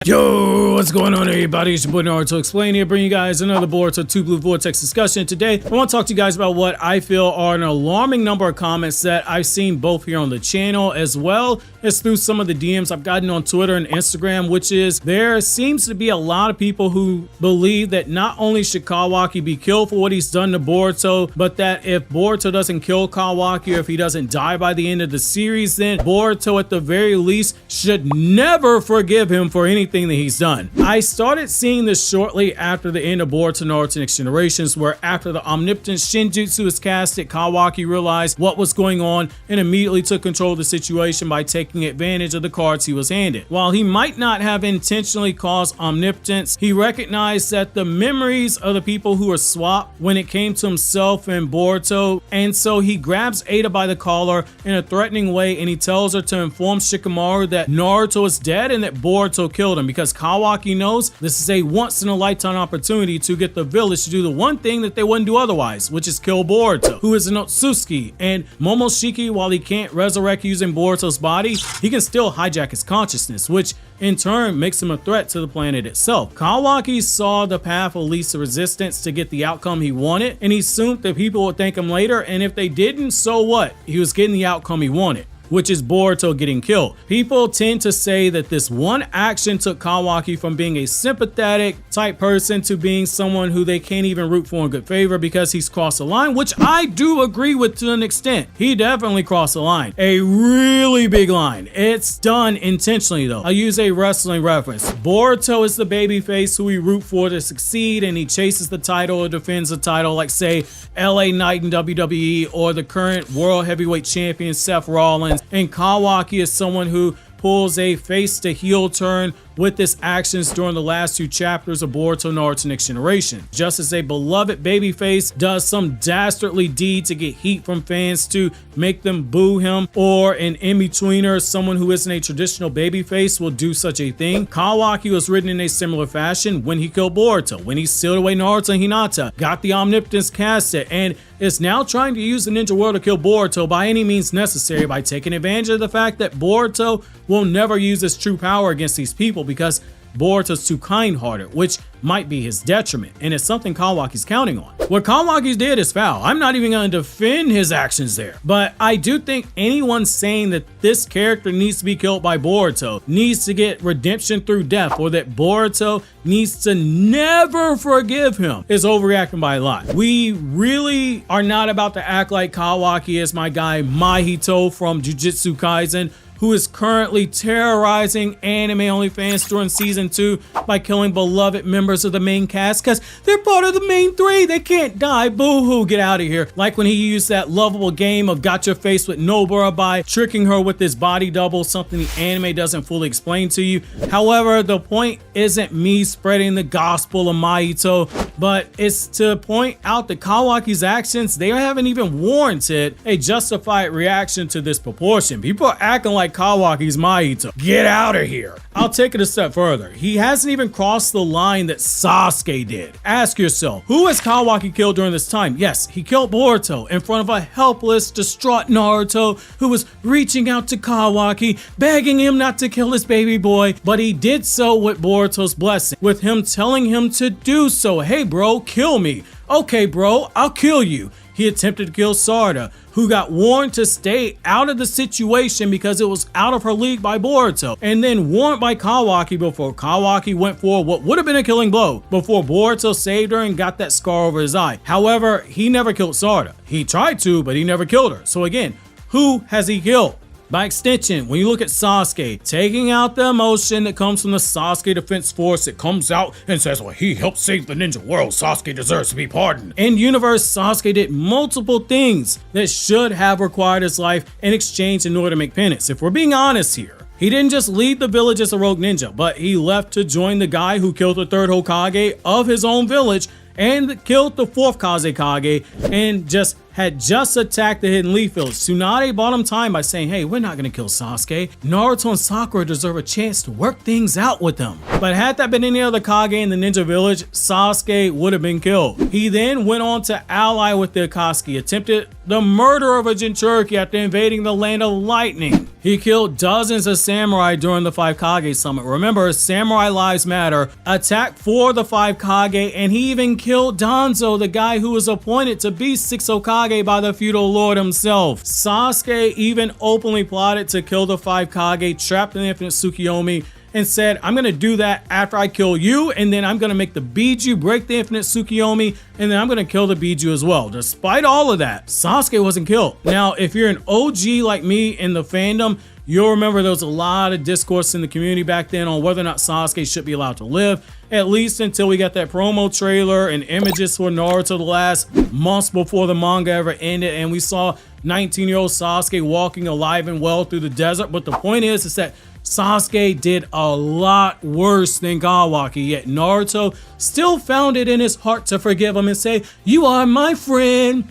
Yo, what's going on everybody? It's your boy Naruto Explain here, bringing you guys another Boruto 2 Blue Vortex discussion. Today, I want to talk to you guys about what I feel are an alarming number of comments that I've seen both here on the channel as well as through some of the DMs I've gotten on Twitter and Instagram, which is there seems to be a lot of people who believe that not only should Kawaki be killed for what he's done to Boruto, but that if Boruto doesn't kill Kawaki or if he doesn't die by the end of the series, then Boruto at the very least should never forgive him for anything that he's done. I started seeing this shortly after the end of Boruto Naruto Next Generations, where after the omnipotent Shinjutsu was casted, Kawaki realized what was going on and immediately took control of the situation by taking advantage of the cards he was handed. While he might not have intentionally caused omnipotence, he recognized that the memories of the people who were swapped when it came to himself and Boruto, and so he grabs Ada by the collar in a threatening way and he tells her to inform Shikamaru that Naruto is dead and that Boruto killed him, because Kawaki knows this is a once-in-a-lifetime opportunity to get the village to do the one thing that they wouldn't do otherwise, which is kill Boruto, who is an Otsutsuki. And Momoshiki, while he can't resurrect using Boruto's body, he can still hijack his consciousness, which in turn makes him a threat to the planet itself. Kawaki saw the path of least resistance to get the outcome he wanted, and he assumed that people would thank him later, and if they didn't, so what? He was getting the outcome he wanted, which is Boruto getting killed. People tend to say that this one action took Kawaki from being a sympathetic type person to being someone who they can't even root for in good favor because he's crossed the line, which I do agree with to an extent. He definitely crossed the line. A really big line. It's done intentionally though. I'll use a wrestling reference. Boruto is the babyface who we root for to succeed, and he chases the title or defends the title, like say LA Knight in WWE or the current World Heavyweight Champion Seth Rollins. And Kawaki is someone who pulls a face to heel turn with his actions during the last two chapters of Boruto Naruto Next Generation. Just as a beloved babyface does some dastardly deed to get heat from fans to make them boo him, or an in-betweener, someone who isn't a traditional babyface, will do such a thing, Kawaki was written in a similar fashion when he killed Boruto, when he sealed away Naruto and Hinata, got the omnipotence casted, and is now trying to use the ninja world to kill Boruto by any means necessary by taking advantage of the fact that Boruto will never use his true power against these people because Boruto's too kind-hearted, which might be his detriment, and it's something Kawaki's counting on. What Kawaki did is foul. I'm not even going to defend his actions there, but I do think anyone saying that this character needs to be killed by Boruto needs to get redemption through death, or that Boruto needs to never forgive him, is overreacting by a lot. We really are not about to act like Kawaki is my guy Mahito from Jujutsu Kaisen, who is currently terrorizing anime only fans during season 2 by killing beloved members of the main cast because they're part of the main 3. They can't die. Boo-hoo, get out of here. Like when he used that lovable game of got your face with Nobara by tricking her with his body double, something the anime doesn't fully explain to you. However, the point isn't me spreading the gospel of Mahito, but it's to point out that Kawaki's actions, they haven't even warranted a justified reaction to this proportion. People are acting like Kawaki's Mahito. Get out of here. I'll take it a step further. He hasn't even crossed the line that Sasuke did. Ask yourself, who has Kawaki killed during this time? Yes, he killed Boruto in front of a helpless, distraught Naruto who was reaching out to Kawaki, begging him not to kill his baby boy, but he did so with Boruto's blessing, with him telling him to do so. Hey bro, kill me. Okay bro, I'll kill you. He attempted to kill Sarada, who got warned to stay out of the situation because it was out of her league by Boruto, and then warned by Kawaki before Kawaki went for what would have been a killing blow before Boruto saved her and got that scar over his eye. However, he never killed Sarada. He tried to, but he never killed her. So again, who has he killed? By extension, when you look at Sasuke, taking out the emotion that comes from the Sasuke Defense Force, it comes out and says, well, he helped save the ninja world. Sasuke deserves to be pardoned. In universe, Sasuke did multiple things that should have required his life in exchange in order to make penance. If we're being honest here, he didn't just leave the village as a rogue ninja, but he left to join the guy who killed the third Hokage of his own village and killed the fourth Kazekage, and just had just attacked the Hidden Leaf Village. Tsunade bought him time by saying, hey, we're not gonna kill Sasuke. Naruto and Sakura deserve a chance to work things out with them. But had that been any other Kage in the Ninja Village, Sasuke would have been killed. He then went on to ally with the Akatsuki, attempted the murder of a Jinchuriki after invading the Land of Lightning. He killed dozens of samurai during the 5 Kage summit. Remember, samurai lives matter. Attacked for the 5 Kage, and he even killed Danzo, the guy who was appointed to be 6 Hokage by the feudal lord himself. Sasuke even openly plotted to kill the 5 Kage, trapped in the Infinite Tsukiyomi, and said, I'm gonna do that after I kill you, and then I'm gonna make the Biju break the Infinite Tsukiyomi, and then I'm gonna kill the Biju as well. Despite all of that, Sasuke wasn't killed. Now, if you're an OG like me in the fandom, you'll remember there was a lot of discourse in the community back then on whether or not Sasuke should be allowed to live, at least until we got that promo trailer and images for Naruto the last months before the manga ever ended, and we saw 19-year-old Sasuke walking alive and well through the desert. But the point is that Sasuke did a lot worse than Kawaki, yet Naruto still found it in his heart to forgive him and say, you are my friend.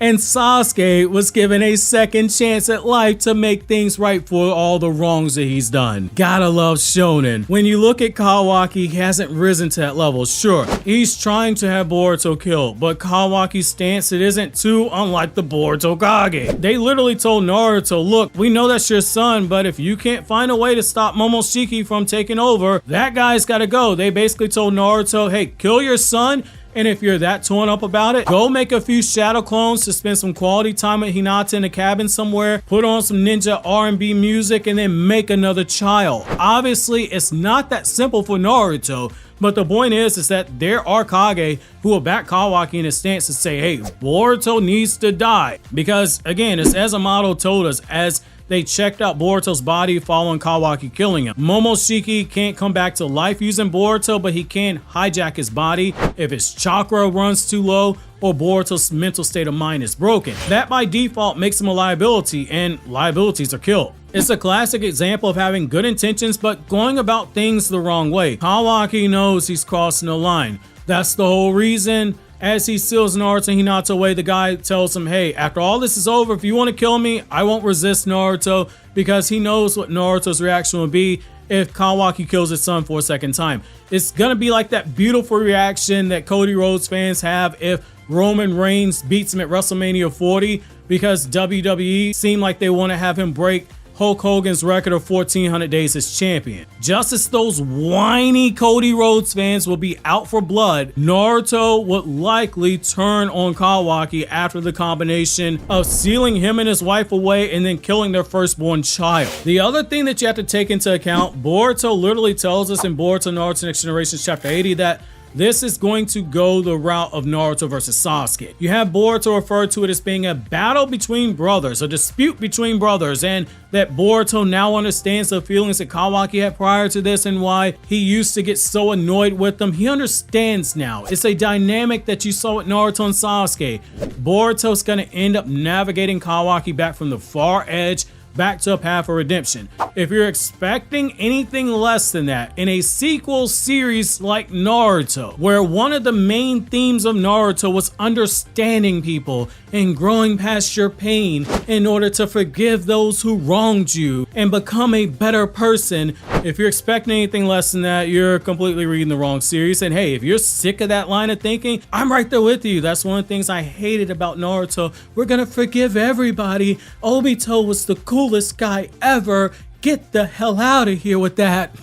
And Sasuke was given a second chance at life to make things right for all the wrongs that he's done. Gotta love shonen. When you look at Kawaki, he hasn't risen to that level. Sure, he's trying to have Boruto killed, but Kawaki's stance, it isn't too unlike the Boruto Kage. They literally told Naruto, look, we know that's your son, but if you can't find a way to stop Momoshiki from taking over, that guy's gotta go. They basically told Naruto, hey, kill your son, and if you're that torn up about it, go make a few shadow clones to spend some quality time with Hinata in a cabin somewhere, put on some ninja R&B music, and then make another child. Obviously, it's not that simple for Naruto, but the point is that there are Kage who will back Kawaki in his stance to say, hey, Boruto needs to die. Because, again, as Ezamoto told us, as they checked out Boruto's body following Kawaki killing him, Momoshiki can't come back to life using Boruto, but he can hijack his body if his chakra runs too low or Boruto's mental state of mind is broken. That by default makes him a liability, and liabilities are killed. It's a classic example of having good intentions but going about things the wrong way. Kawaki knows he's crossing the line. That's the whole reason. As he seals Naruto and Hinata away, the guy tells him, hey, after all this is over, if you want to kill me, I won't resist Naruto, because he knows what Naruto's reaction will be if Kawaki kills his son for a second time. It's gonna be like that beautiful reaction that Cody Rhodes fans have if Roman Reigns beats him at WrestleMania 40, because WWE seemed like they want to have him break Hulk Hogan's record of 1,400 days as champion. Just as those whiny Cody Rhodes fans will be out for blood, Naruto would likely turn on Kawaki after the combination of sealing him and his wife away and then killing their firstborn child. The other thing that you have to take into account, Boruto literally tells us in Boruto Naruto Next Generation chapter 80 that this is going to go the route of Naruto versus Sasuke. You have Boruto refer to it as being a battle between brothers, a dispute between brothers, and that Boruto now understands the feelings that Kawaki had prior to this and why he used to get so annoyed with them. He understands now. It's a dynamic that you saw with Naruto and Sasuke. Boruto's gonna end up navigating Kawaki back from the far edge back to a path of redemption. If you're expecting anything less than that in a sequel series like Naruto, where one of the main themes of Naruto was understanding people and growing past your pain in order to forgive those who wronged you and become a better person, if you're expecting anything less than that, you're completely reading the wrong series. And hey, if you're sick of that line of thinking, I'm right there with you. That's one of the things I hated about Naruto. We're gonna forgive everybody. Obito was the coolest guy ever. Get the hell out of here with that.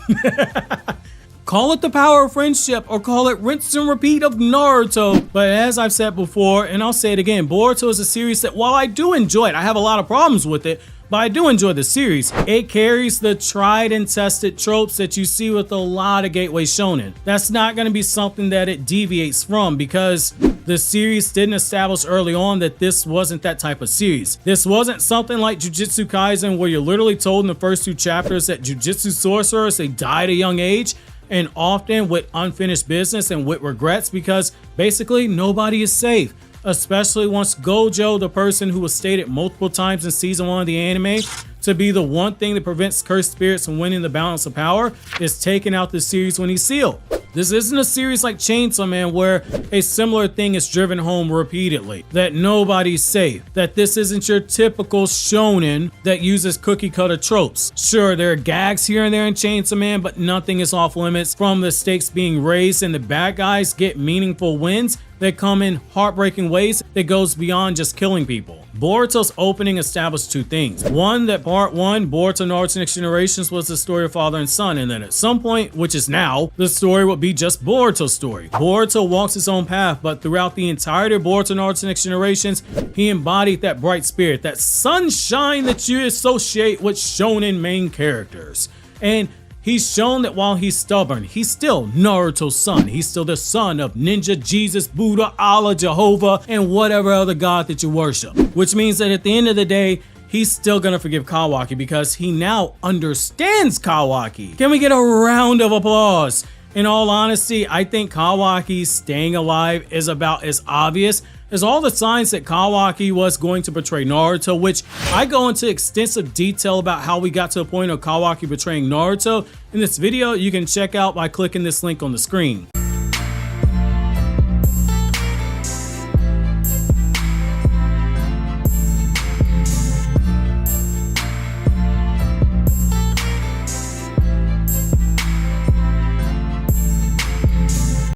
Call it the power of friendship or call it rinse and repeat of Naruto. But as I've said before, and I'll say it again, Boruto is a series that while I do enjoy it, I have a lot of problems with it, but I do enjoy the series. It carries the tried and tested tropes that you see with a lot of gateway shonen. That's not going to be something that it deviates from, because the series didn't establish early on that this wasn't that type of series. This wasn't something like Jujutsu Kaisen where you're literally told in the first 2 chapters that Jujutsu sorcerers, they die at a young age, and often with unfinished business and with regrets, because basically nobody is safe. Especially once Gojo, the person who was stated multiple times in season 1 of the anime to be the one thing that prevents cursed spirits from winning the balance of power, is taken out the series when he's sealed. This isn't a series like Chainsaw Man where a similar thing is driven home repeatedly, that nobody's safe, that this isn't your typical shonen that uses cookie cutter tropes. Sure, there are gags here and there in Chainsaw Man, but nothing is off limits, from the stakes being raised and the bad guys get meaningful wins that come in heartbreaking ways that goes beyond just killing people. Boruto's opening established two things. One, that part one, Boruto Naruto Next Generations, was the story of father and son, and then at some point, which is now, the story would be just Boruto's story. Boruto walks his own path, but throughout the entirety of Boruto Naruto Next Generations, he embodied that bright spirit, that sunshine that you associate with shonen main characters. And he's shown that while he's stubborn, he's still Naruto's son. He's still the son of Ninja, Jesus, Buddha, Allah, Jehovah, and whatever other god that you worship. Which means that at the end of the day, he's still gonna forgive Kawaki because he now understands Kawaki. Can we get a round of applause? In all honesty, I think Kawaki's staying alive is about as obvious as all the signs that Kawaki was going to betray Naruto, which I go into extensive detail about how we got to a point of Kawaki betraying Naruto in this video you can check out by clicking this link on the screen.